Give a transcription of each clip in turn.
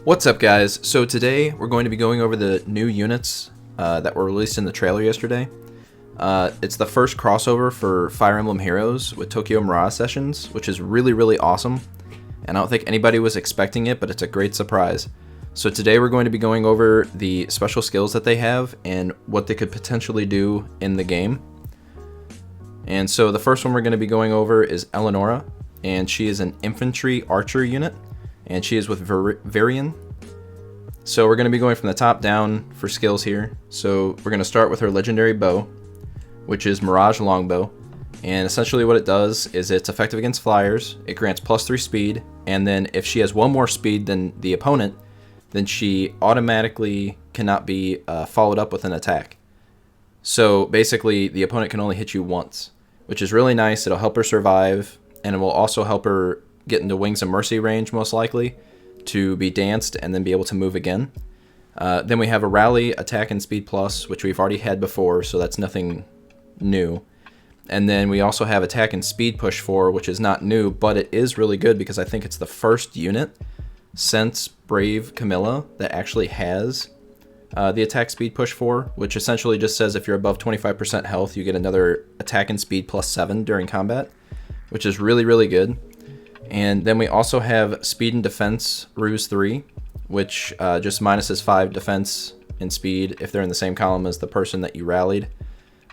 What's up, guys? So today we're going to be going over the new units that were released in the trailer yesterday. It's the first crossover for Fire Emblem Heroes with Tokyo Mirage Sessions, which is really awesome. And I don't think anybody was expecting it, but it's a great surprise. So today we're going to be going over the special skills that they have and what they could potentially do in the game. And so the first one we're going to be going over is Eleonora, and she is an infantry archer unit, and she is with Varian. So we're going to be going from the top down for skills here. So we're going to start with her legendary bow, which is Mirage Longbow. And essentially what it does is it's effective against flyers, it grants +3 speed, and then if she has one more speed than the opponent, then she automatically cannot be followed up with an attack. So basically the opponent can only hit you once, which is really nice. It'll help her survive, and it will also help her get into Wings of Mercy range, most likely, to be danced and then be able to move again. Then we have a Rally, Attack, and Speed Plus, which we've already had before, so that's nothing new. And then we also have Attack and Speed Push 4, which is not new, but it is really good because I think it's the first unit since Brave Camilla that actually has the Attack Speed Push 4, which essentially just says if you're above 25% health, you get another Attack and Speed +7 during combat, which is really good. And then we also have Speed and Defense Ruse 3, which just minuses 5 defense and speed if they're in the same column as the person that you rallied,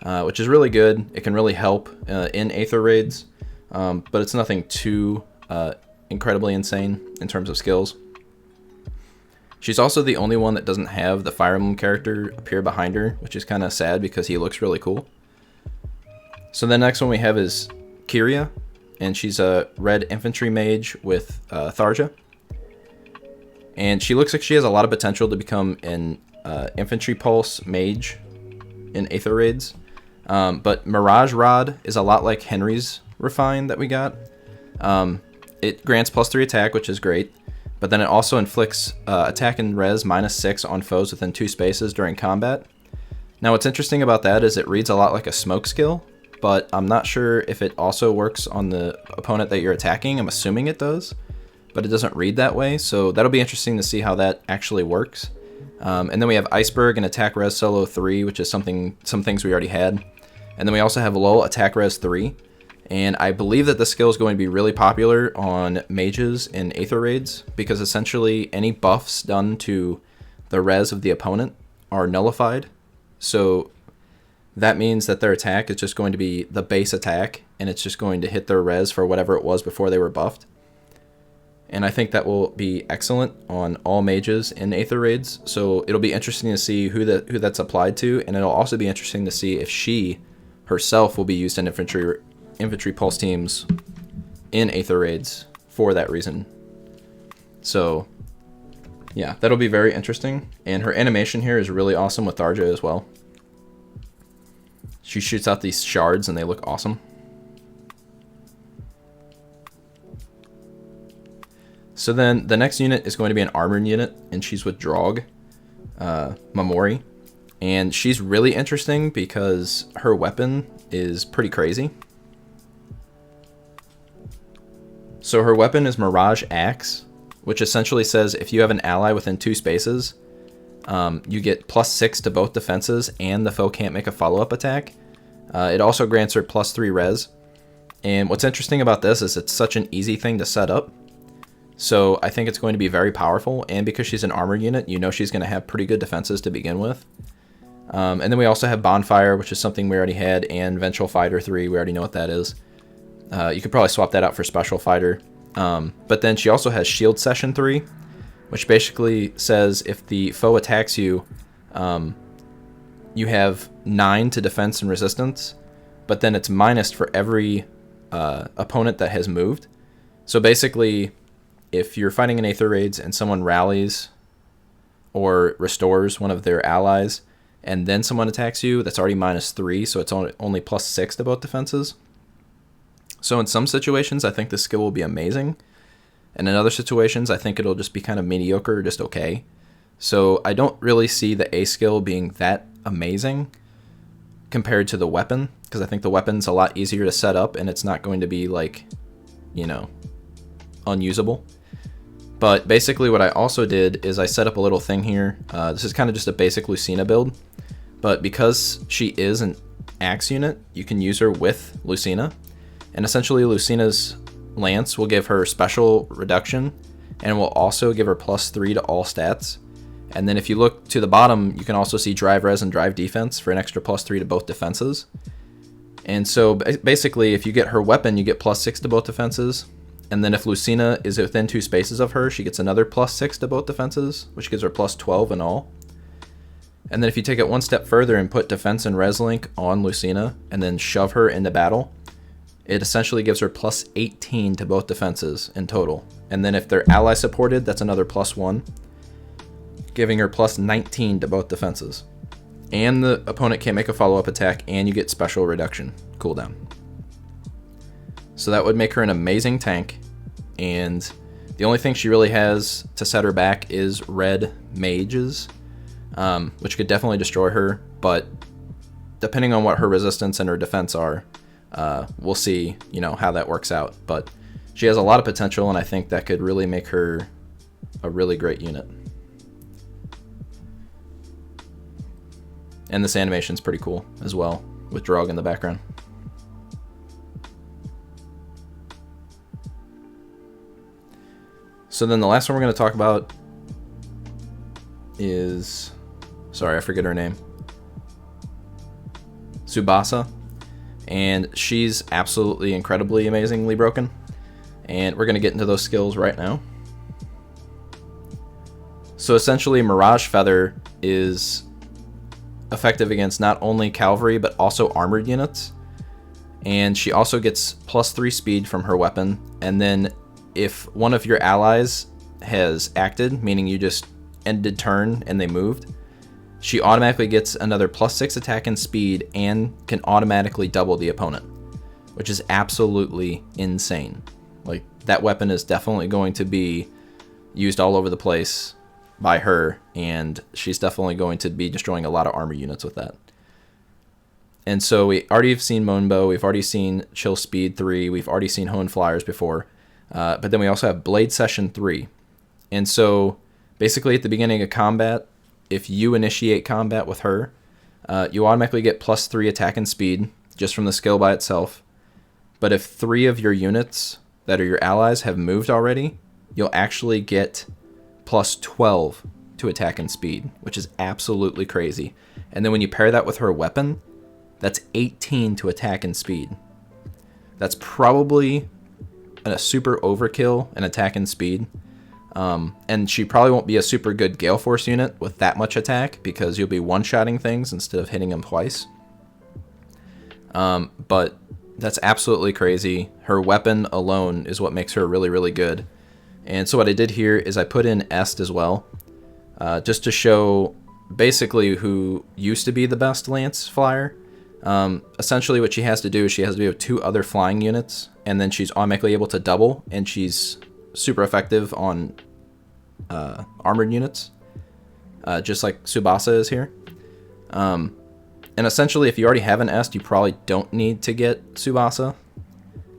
which is really good. It can really help in Aether raids, but it's nothing too incredibly insane in terms of skills. She's also the only one that doesn't have the Fire Emblem character appear behind her, which is kind of sad because he looks really cool. So the next one we have is Kyria, and she's a red infantry mage with Tharja. And she looks like she has a lot of potential to become an infantry pulse mage in Aether raids. But Mirage Rod is a lot like Henry's Refine that we got. It grants +3 attack, which is great, but then it also inflicts attack and res -6 on foes within 2 spaces during combat. Now what's interesting about that is it reads a lot like a smoke skill, but I'm not sure if it also works on the opponent that you're attacking. I'm assuming it does, but it doesn't read that way, so that'll be interesting to see how that actually works. And then we have Iceberg and Attack Res Solo 3, which is some things we already had. And then we also have Lull Attack Res 3, and I believe that the skill is going to be really popular on mages in Aether raids, because essentially any buffs done to the res of the opponent are nullified. So that means that their attack is just going to be the base attack, and it's just going to hit their res for whatever it was before they were buffed. And I think that will be excellent on all mages in Aether raids, so it'll be interesting to see who that's applied to, and it'll also be interesting to see if she herself will be used in infantry pulse teams in Aether raids for that reason. So yeah, that'll be very interesting, and her animation here is really awesome with Tharja as well. She shoots out these shards and they look awesome. So then the next unit is going to be an armored unit, and she's with Draug, Mamori. And she's really interesting because her weapon is pretty crazy. So her weapon is Mirage Axe, which essentially says if you have an ally within 2 spaces, you get +6 to both defenses, and the foe can't make a follow-up attack. It also grants her +3 res. And what's interesting about this is it's such an easy thing to set up. So I think it's going to be very powerful, and because she's an armored unit, you know she's going to have pretty good defenses to begin with. And then we also have Bonfire, which is something we already had, and Vengeful Fighter 3, we already know what that is. You could probably swap that out for Special Fighter. But then she also has Shield Session 3, which basically says if the foe attacks you, you have 9 to defense and resistance, but then it's minus for every opponent that has moved. So basically, if you're fighting in Aether raids and someone rallies or restores one of their allies, and then someone attacks you, that's already -3, so it's only +6 to both defenses. So in some situations, I think this skill will be amazing, and in other situations, I think it'll just be kind of mediocre or just okay. So I don't really see the A skill being that amazing compared to the weapon, because I think the weapon's a lot easier to set up, and it's not going to be like, you know, unusable. But basically what I also did is I set up a little thing here. This is kind of just a basic Lucina build, but because she is an axe unit, you can use her with Lucina, and essentially Lucina's lance will give her special reduction and will also give her +3 to all stats. And then if you look to the bottom, you can also see drive res and drive defense for an extra +3 to both defenses. And so basically if you get her weapon, you get +6 to both defenses. And then if Lucina is within 2 spaces of her, she gets another +6 to both defenses, which gives her +12 in all. And then if you take it one step further and put defense and res link on Lucina and then shove her into battle, it essentially gives her +18 to both defenses in total. And then if they're ally supported, that's another +1, giving her +19 to both defenses. And the opponent can't make a follow-up attack, and you get special reduction cooldown. So that would make her an amazing tank, and the only thing she really has to set her back is red mages, which could definitely destroy her, but depending on what her resistance and her defense are, we'll see, how that works out. But she has a lot of potential, and I think that could really make her a really great unit. And this animation's pretty cool as well, with Drog in the background. So then the last one we're going to talk about is, sorry, I forget her name, Tsubasa. And she's absolutely incredibly amazingly broken. And we're going to get into those skills right now. So essentially Mirage Feather is effective against not only cavalry but also armored units, and she also gets +3 speed from her weapon. And then if one of your allies has acted, meaning you just ended turn and they moved, she automatically gets another +6 attack and speed and can automatically double the opponent, which is absolutely insane. Like, that weapon is definitely going to be used all over the place by her, and she's definitely going to be destroying a lot of armor units with that. And so we already have seen Moonbow, we've already seen Chill Speed 3, we've already seen Hone Flyers before, but then we also have Blade Session 3. And so basically at the beginning of combat, if you initiate combat with her, you automatically get +3 attack and speed just from the skill by itself. But if 3 of your units that are your allies have moved already, you'll actually get +12 to attack and speed, which is absolutely crazy. And then when you pair that with her weapon, that's 18 to attack and speed. That's probably a super overkill in attack and speed. And she probably won't be a super good Gale Force unit with that much attack, because you'll be one-shotting things instead of hitting them twice. But that's absolutely crazy. Her weapon alone is what makes her really, really good. And so what I did here is I put in Est as well, just to show basically who used to be the best Lance Flyer. Essentially what she has to do is she has to be with 2 other flying units, and then she's automatically able to double, and she's super effective on armored units, just like Tsubasa is here. And essentially if you already have an Est, you probably don't need to get Tsubasa.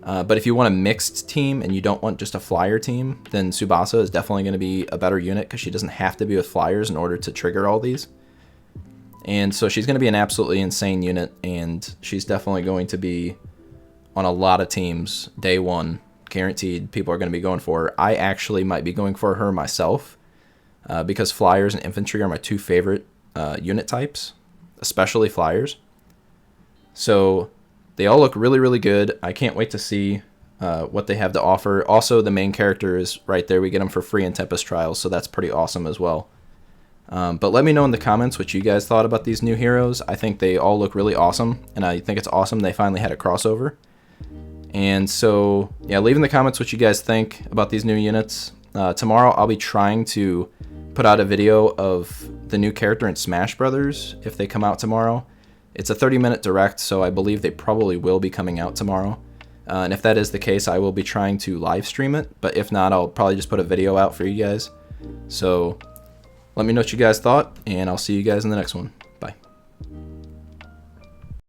But if you want a mixed team and you don't want just a flyer team, then Tsubasa is definitely going to be a better unit, because she doesn't have to be with flyers in order to trigger all these. And so she's going to be an absolutely insane unit, and she's definitely going to be on a lot of teams day one. Guaranteed people are going to be going for her. I actually might be going for her myself, because flyers and infantry are my 2 favorite unit types, especially flyers. So they all look really, really good. I can't wait to see what they have to offer. Also, the main character is right there. We get them for free in Tempest Trials, so that's pretty awesome as well. But let me know in the comments what you guys thought about these new heroes. I think they all look really awesome, and I think it's awesome they finally had a crossover. And so, yeah, leave in the comments what you guys think about these new units. Tomorrow I'll be trying to put out a video of the new character in Smash Brothers if they come out tomorrow. It's a 30-minute direct, so I believe they probably will be coming out tomorrow. And if that is the case, I will be trying to live stream it. But if not, I'll probably just put a video out for you guys. So let me know what you guys thought, and I'll see you guys in the next one.